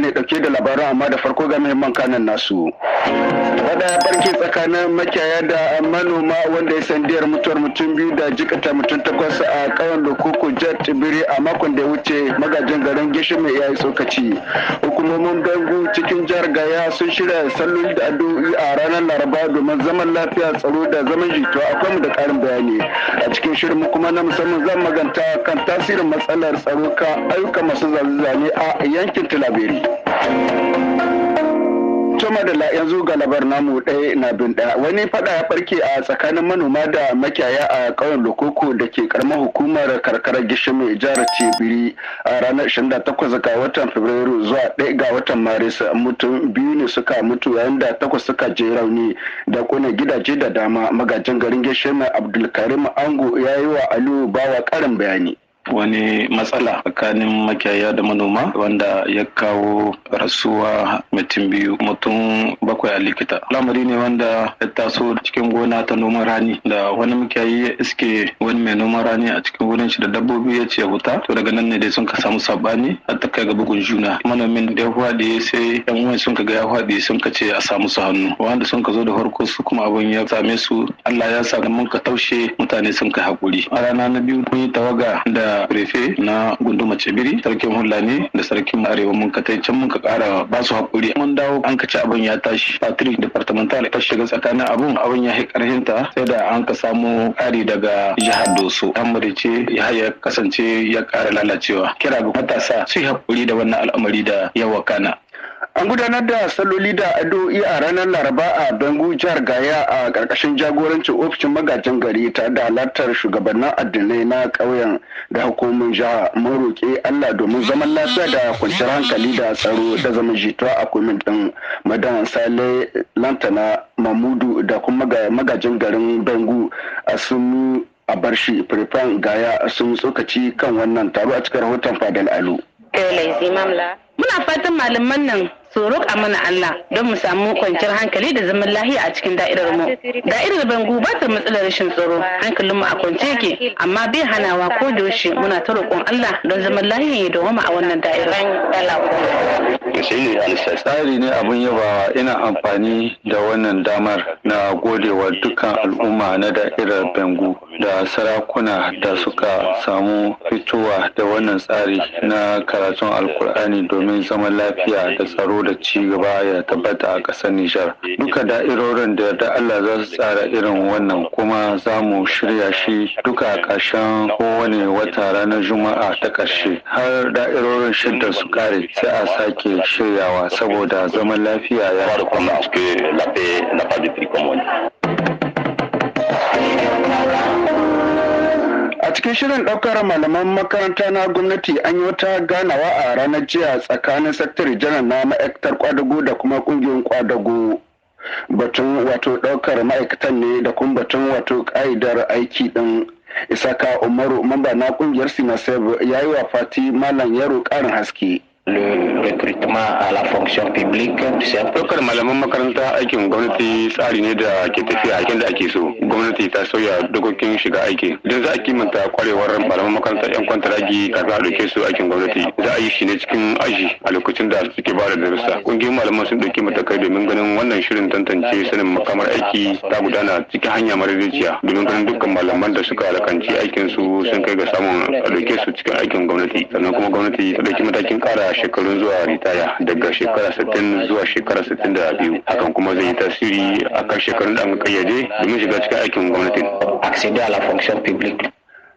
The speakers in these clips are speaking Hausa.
ne dauke da labaran amma da farko ga muhimman kanan nasu. Wada ya barke tsakanin makiyaya da manoma wanda ya sandiyar mutuwar mutum biyu da jikata mutum 8 a ƙauyen Lokoko jihar Tibiri a makon da ya wuce. Magajin garin Gishime ya yi tsokaci. Hukumomin Bengu cikin jihar Gaya sun shirya salloli da addu'o'i a ranar Laraba domin zaman lafiya, tsaro da zaman jituwa. Akwai mu da ƙarin bayani a cikin shirin kuma na musamman zan maganta kan tasirin matsalar tsaro ka ayyuka masu zane a yankin Tilaberi. Tuma da yanzu ga labar namu ɗaya na bin ɗaya. Wani fada ya barke a tsakanin manoma da makiyaya a ƙauyen Lokoko da ke karamar hukumar karkarar Gishime jihar Tibiri a ranar 28 ga watan Fabrairu zuwa 1 ga watan Maris. Mutum biyu ne suka mutu yayin da 8 suka je rauni da kona gidaje da dama. Magajin garin Gishime Abdulkarim Ango ya yi wa Aliyu Bawa ƙarin bayani. Wani matsala tsakanin makiyaya da manoma wanda ya kawo rasuwa mutum biyu, mutum 7 a likita. Lamari ne wanda ya taso cikin gona ta noman rani da wani makiyayi ya iske wani mai noman rani a cikin wurin shi da dabbobi ya ce wuta. To daga nan ne dai sun ka samu sabani har ta kai ga bugun juna. Manomin da ya hwaɗe sai yan uwan sun ka ga ya hwaɗe sun ka ce a samu su hannu. Wanda sun ka zo da farko su kuma abin ya same su. Allah ya sa mun ka taushe mutane sun ka haƙuri. A rana na biyu mun yi tawaga da prefe na gunduma Cibiri, sarkin Hulani da sarkin Arewa mun ka can mun ka kara ba su hakuri. Mun dawo an ka ci abin ya tashi. Patrick departmental ta shiga tsakanin abun ya yi karhinta sai da an ka samu ƙari daga jihar Doso. An murice ya kasance ya ƙara lalacewa. Kira ga matasa su yi hakuri da wannan al'amari da ya wakana. An gudanar da salloli da addu'o'i a ranar Laraba a Bengu jihar Gaya a ƙarƙashin jagorancin ofishin magajin gari tare da halartar shugabannin addinai na ƙauyen da hukumomin jiha. Mun roƙi Allah domin zaman lafiya da kwanciyar hankali da tsaro da zaman jituwa a kumin ɗin Madan Sale Lantana Mamudu da kuma magajin garin Bengu a sun a barshi Firfan Gaya sun tsokaci kan wannan taro a cikin rahoton Fadal Alu. Muna fatan malaman nan su roƙa mana Allah don mu samu kwanciyar hankali da zaman lahiya a cikin da'irar mu. Da'irar Bengu ba ta matsalar rashin tsaro, hankalin mu a kwance yake, amma bai hanawa ko da yaushe muna ta roƙon Allah don zaman lahiya ya dawama a wannan da'irar. Tsari ne abin yabawa. Ina amfani da wannan damar na godewa dukkan al'umma na da'irar Bengu da sarakuna da suka samu fitowa da wannan tsari na karatun Alkur'ani domin zaman lafiya da tsaro da ci gaba ya tabbata a ƙasar Nijar. Duka da'irorin da yarda Allah za su tsara irin wannan kuma za mu shirya shi duka a ƙarshen kowane wata ranar Juma'a ta ƙarshe har da'irorin shidda su kare sai a sake shiryawa saboda zaman lafiya ya A cikin shirin ɗaukar malaman makaranta na gwamnati an yi wata ganawa a ranar jiya tsakanin sakatare janar na ma'aikatar kwadago da kuma ƙungiyar kwadago. Batun wato ɗaukar ma'aikatan ne da kuma batun wato ƙa'idar aiki ɗin. Isaka Umaru mamba na ƙungiyar Sinaseb ya yi wa Fati Malam Yaro ƙarin haske. Le recrutement à la fonction publique. Ɗaukar malaman makaranta aikin gwamnati tsari ne da ke tafiya aikin da ake so. Gwamnati ta sauya dokokin shiga aiki. Idan za a kimanta kwarewar malaman makaranta 'yan kwantaragi kafin a ɗauke su aikin gwamnati, za a yi shi ne cikin aji a lokacin da suke ba da darussa. Ƙungiyoyin malaman sun ɗauki matakai domin ganin wannan shirin tantance sanin makamar aiki ta gudana cikin hanya madaidaiciya domin ganin dukkan malaman da suka alakanci aikin su sun kai ga samun a ɗauke su cikin aikin gwamnati. Sannan kuma gwamnati ta ɗauki matakin ƙara shekarun zuwa ritaya daga shekara 60 zuwa shekara 62. Hakan kuma zai yi tasiri a kan shekarun da an kayyade domin shiga cikin aikin gwamnati. Accéder à la fonction publique.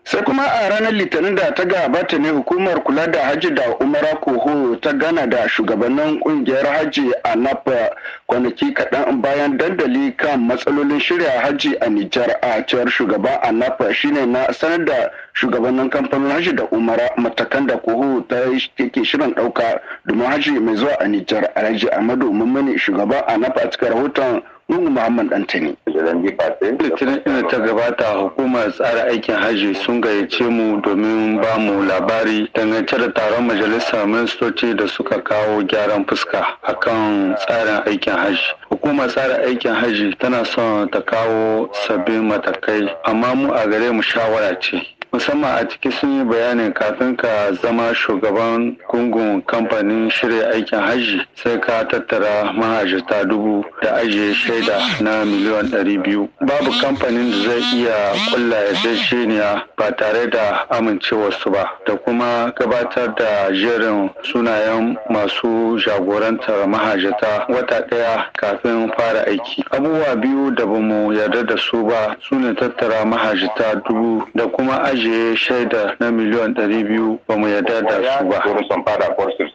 Sai kuma a ranar Litinin da ta gabata ne hukumar kula da hajji da umara koho ta gana da shugabannin kungiyar hajji a Napa kwanaki kaɗan bayan dandali kan matsalolin shirya hajji a Nijar. A cewar shugaban a Napa shine na sanar da shugabannin kamfanin hajji da umara matakan da koho ta yake shirin ɗauka domin hajji mai zuwa a Nijar. Alhaji Ahmadu Mummuni shugaban a Napa a cikin rahoton Nuhu Muhammad Dantani. Litinin ina ta gabata hukumar tsara aikin hajji sun gayyace mu domin ba mu labari dangance da taron majalisar ministoci da suka kawo gyaran fuska akan tsarin aikin hajji. Hukumar tsara aikin hajji tana son ta kawo sabbin matakai amma mu a gare mu shawara ce. musamman a ciki sun yi bayanin kafin ka zama shugaban gungun kamfanin shirya aikin hajji sai ka tattara mahajjata 1000 da ajiye shaida na miliyan 200. Babu kamfanin da zai iya kulla yarjejeniya ba tare da amincewarsu ba, da kuma gabatar da jerin sunayen masu jagorantar mahajjata wata ɗaya kafin fara aiki. Abubuwa biyu da bamu yarda da su ba su ne tattara mahajjata 1000 da kuma ajiye shaida na miliyan 200 bamu yarda da su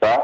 ba.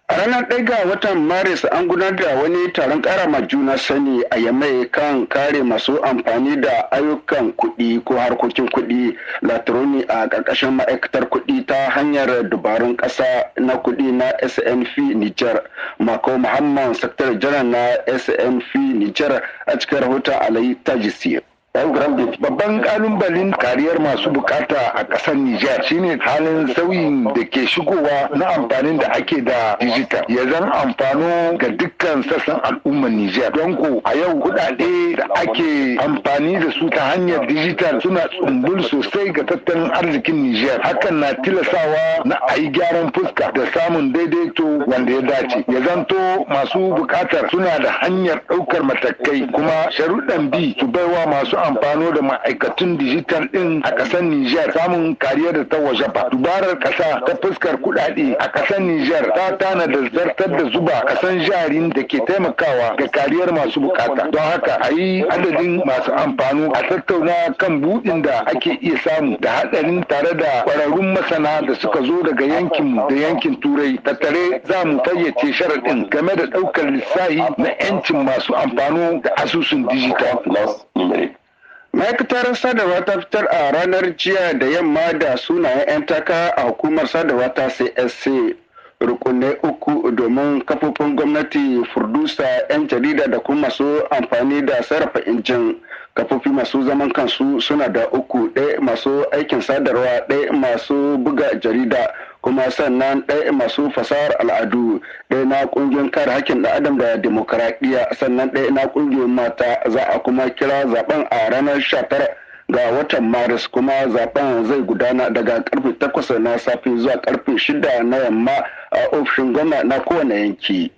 A ranar 1 ga watan Maris an gudanar da wani taron karama juna sani a Yamai kan kare masu amfani da ayyukan kuɗi ko harkokin kuɗi latroni a ƙarƙashin ma'aikatar kuɗi ta hanyar dabarun ƙasa na kuɗi na SNF Niger. Mako Muhammad, Sakatare Janar na SNF Niger, a cikin rahoton Alayi Tajisir. Babban kalubalen kariyar masu bukata a ƙasar Nijar shine halin sauyin da ke shigowa na amfanin da ake da digital ya zan amfano ga dukkan sassan al'ummar Nijar. Don ko a yau kuɗaɗe da ake amfani da su ta hanyar digital suna tsumbul sosai ga tattalin arzikin Nijar. Hakan na tilasawa na a yi gyaran fuska da samun daidaito wanda ya dace. Ya zanto masu bukatar suna da hanyar ɗaukar matakai kuma sharuɗan bi su baiwa masu amfano da ma'aikatun dijital din a ƙasar Nijar samun kariya da ta waje ba. Dubarar ƙasa ta fuskar kuɗaɗe a ƙasar Nijar ta tana da zartar da zuba ƙasan jarin da ke taimakawa ga kariyar masu bukata. Don haka a yi adadin masu amfano a tattauna kan buɗin da ake iya samu da haɗarin tare da ƙwararrun masana da suka zo daga yankinmu da yankin Turai. Tattare za mu fayyace sharaɗin game da ɗaukar lissahi na 'yancin masu amfano da asusun dijital. Ma'aikatar sadarwa ta fitar a ranar jiya da yamma da sunayen 'yan taka a hukumar sadarwa ta CSC rukunai 3 domin kafofin gwamnati, furdusa, 'yan jarida da kuma masu amfani da sarrafa injin. Kafofi masu zaman kansu suna da 3, ɗaya masu aikin sadarwa, ɗaya masu buga jarida, kuma sannan ɗaya masu fasahar al'adu, ɗaya na ƙungiyar kare hakkin ɗan adam da demokaradiyya, sannan ɗaya na ƙungiyar mata. Za a kuma kira zaben a ranar 19 ga watan Maris, kuma zaben zai gudana daga karfe 8 na safe zuwa karfe 6 na yamma a ofishin gwamna na kowane yanki.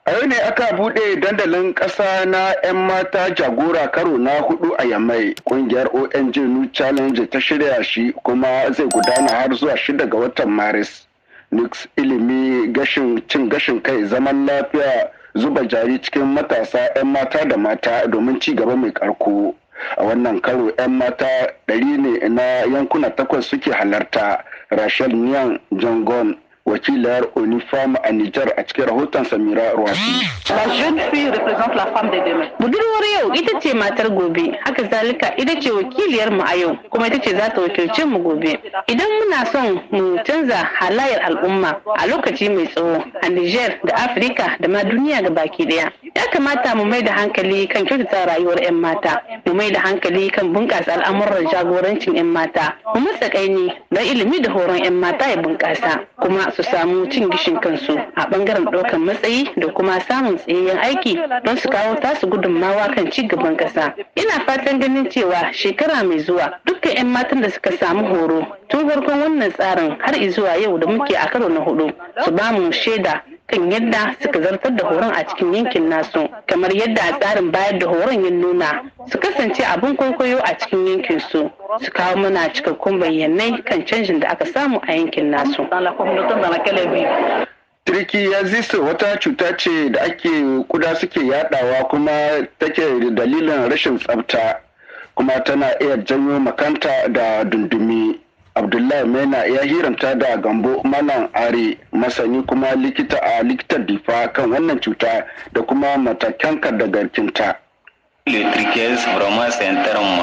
A yau ne aka buɗe dandalin ƙasa na 'yan mata jagora karo na 4 a Yamai. Ƙungiyar ONG New Challenge ta shirya shi kuma zai gudana har zuwa 6 ga watan Maris. Nix ilimi, cin gashin kai, zaman lafiya, zuba jari cikin matasa 'yan mata da mata domin ci gaba mai ƙarko. A wannan karo 'yan mata 100 ne na yankuna 8 suke halarta. Rachel Niang Jangon, wakilar Unifam a Nijar, a cikin rahoton Samira Ruwafi. Budurwar yau ita ce matar gobe, haka zalika ita ce wakiliyar mu a yau, kuma ita ce za ta wakilce mu gobe. Idan muna son mu canza halayyar al'umma a lokaci mai tsawo a Nijar da Afirka da ma duniya ga baki daya, ya kamata mu mai da hankali kan kyautata rayuwar 'yan mata, mu mai da hankali kan bunƙasa al'amuran jagorancin 'yan mata, mu matsa kaini don ilimi da horon 'yan mata ya bunƙasa, kuma su samu cin gishin kansu a bangaren ɗaukar matsayi da kuma samun tsayayyen aiki don su kawo tasu gudunmawa kan ci gaban ƙasa. Ina fatan ganin cewa shekara mai zuwa dukkan 'yan matan da suka samu horo tun farkon wannan tsarin har zuwa yau da muke a karo na 4 su ba mu shaida kan yadda suka zartar da horon a cikin yankin nasu, kamar yadda a tsarin bayar da horon ya nuna, su kasance abin kwaikwayo a cikin yankin su kawo mana cikakkun bayyanai kan canjin da aka samu a yankin nasu. Trichiniasis wata cuta ce da kuda suke yadawa kuma take da dalilin rashin tsafta, kuma tana iya janyo makanta da dundumi. Abdullahi Mena ya hiranta da Gambo Manan Are, masani kuma likita a likitar Difa, kan wannan cuta da kuma matakan garkinta. Le trichiasis, vraiment, c'est un terme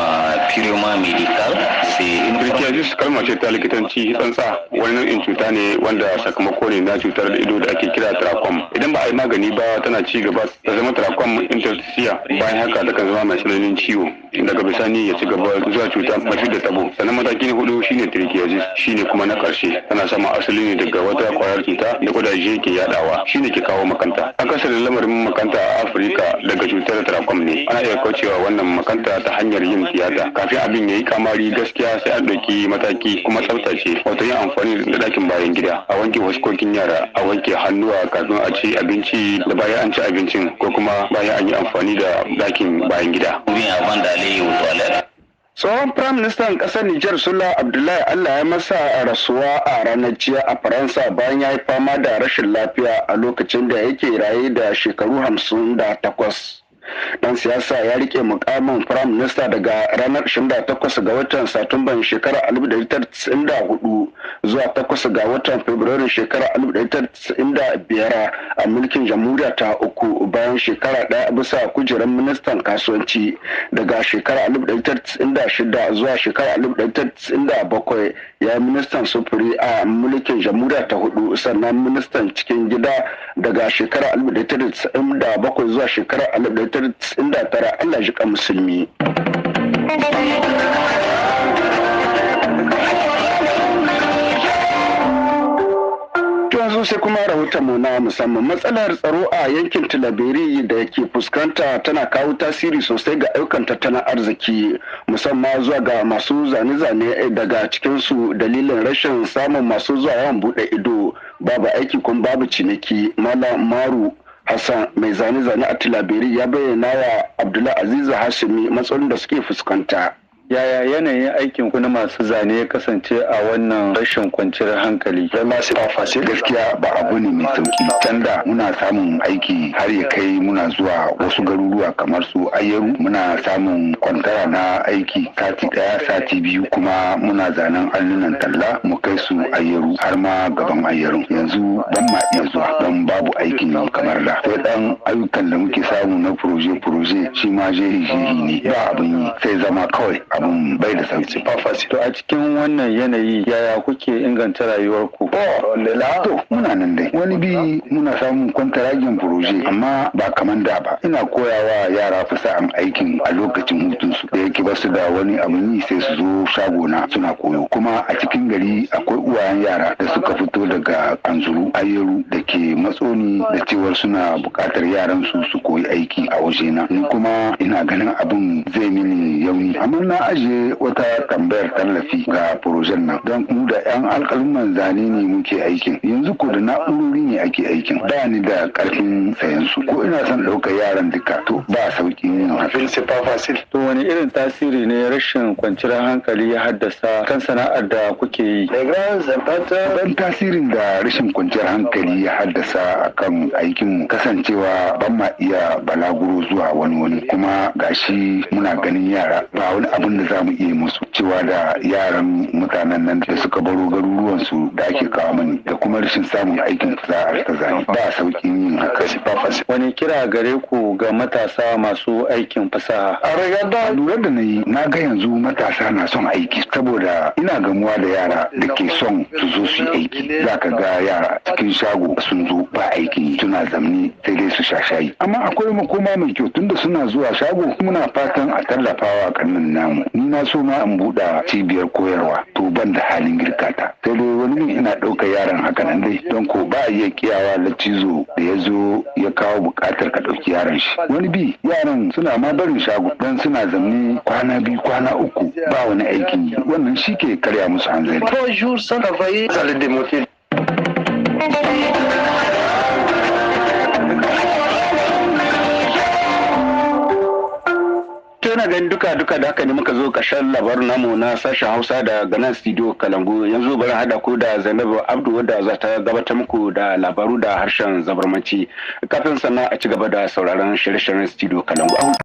purement médical. Trichiasis kalma ce ta likitanci tsantsa, wani nau'in cuta ne wanda sakamako ne na cutar ido da ake kira trachom. Idan ba a yi magani ba tana ci gaba ta zama trachom interstitial, bayan haka ta kan zama mai tsananin ciwo. Daga bisani ya ci gaba zuwa cuta mafi da tabo. Sannan mataki na 4 shine trichiasis, shine kuma na karshe. Tana sama asali ne daga wata kwayar cuta da kudaje ke yadawa, shine ke kawo makanta. Akasarin lamarin makanta a Afirka daga cutar trachom ne. Ana iya iya kaucewa wannan makanta ta hanyar yin tiyata. Kafin abin ya yi kamari gaskiya sai an ɗauki mataki kuma tsaftace, wato yin amfani da ɗakin bayan gida, a wanke waskokin yara, a wanke hannuwa kafin a ci abinci da bayan an ci abincin ko kuma bayan an yi amfani da ɗakin bayan gida. Tsohon Firaministan ƙasar Nijar Sula Abdullahi Allah ya masa rasuwa a ranar jiya a Faransa bayan ya yi fama da rashin lafiya a lokacin da yake raye da shekaru 58. Dan siyasa ya rike mukamin Prime Minister daga ranar 28 ga watan Satumban shekarar 1994 zuwa 8 ga watan Fabrairu shekarar 1995 a mulkin jamhuriya ta uku, bayan shekara ɗaya bisa kujerar ministan kasuwanci daga shekarar 1996 zuwa shekarar 1997 ya yi ministan sufuri a mulkin jamhuriya ta hudu, sannan ministan cikin gida daga shekarar 1997 zuwa shekarar 1999. Allah ji kan musulmi. Yanzu sai kuma rahoton mu na musamman. Matsalar tsaro a yankin Tilaberi da ke fuskanta tana kawo tasiri sosai ga ayyukan tattalin arziki, musamman zuwa ga masu zane-zane daga cikinsu dalilin rashin samun masu zuwa yawan buɗe ido, babu aiki kuma babu ciniki. Malam Maru Hassan mai zane-zane a Tilaberi ya bayyana wa Abdullahi Azizu Hashimi matsalolin da suke fuskanta. Yaya yanayin aikin ku na masu zane ya kasance a wannan rashin kwanciyar hankali? Sai masu afashe gaskiya ba abu ne mai sauki. Tanda muna samun aiki har ya kai muna zuwa wasu garuruwa kamar su Ayyaru, muna samun kwantara na aiki sati daya sati biyu, kuma muna zanen allunan talla mu kai su Ayyaru har ma gaban Ayyaru. Yanzu ban ma iya zuwa don babu aikin nan kamar da. Sai dan ayyukan da muke samu na proje shi ma jehi ne, ba abin yi sai zama kawai. Abun bai da sauki. To a cikin wannan yanayi yaya kuke inganta rayuwarku? To muna nan dai. Wani bi muna samun kwantaragin furoje amma ba kaman da ba. Ina koyawa yara fasa'an aikin a lokacin hutunsu da yake basu da wani abun yi sai su zo shagona suna koyo. Kuma a cikin gari akwai uwayen yara da suka fito daga Kanzuru, Ayyaru da ke matsoni da cewar suna buƙatar yaran su koyi aiki a wajena. Ni kuma ina ganin abun zai mini yauni. Amma na ajiye wata tambayar tallafi ga projen nan don mu da 'yan alƙalman zane ne muke aikin, yanzu ko da na'urori ne ake aikin, ba ni da ƙarfin sayan su, ko ina son ɗaukar yaran duka to ba sauƙin yin haka. To wani irin tasiri ne rashin kwanciyar hankali ya haddasa kan sana'ar da kuke yi? Dan tasirin da rashin kwanciyar hankali ya haddasa akan aikin kasancewa ban ma iya balaguro zuwa wani kuma gashi muna ganin yara ba wani abin da za mu iya musu, cewa da yaran mutanen nan da suka baro garuruwansu da ake kawo mani da kuma rashin samun aikin fasahar ta zane ba sauƙin yin haka. Wani kira gare ku ga matasa masu aikin fasaha? A lura da na yi na ga yanzu matasa na son aiki, saboda ina gamuwa da yara da ke son su zo su yi aiki. Za ka ga yara cikin shago sun zo ba aiki, suna zamni sai dai su sha shayi. Amma akwai makoma mai kyau tunda suna zuwa shago, muna fatan a tallafawa kannan namu. Ni na so ma in buɗe cibiyar koyarwa, to ban da halin girkata, sai dai wani ina ɗaukar yaran haka nan dai, don ko ba a iya kiyawa latizo da ya zo ya kawo buƙatar ka ɗauki yaran shi. Wani bi yaran suna ma barin shago don suna zamne kwana biyu kwana uku ba wani aikin yi, wannan shi ke karya musu hanzari. Ina ganin duka da haka ne muka zo ƙarshen labarin namu na sashen Hausa da ganan studio Kalangu. Yanzu bari haɗa ku da Zainabu Abdu wadda za ta gabatar muku da labaru da harshen zabarmanci, kafin sannan a ci gaba da sauraron shirye-shiryen studio Kalangu.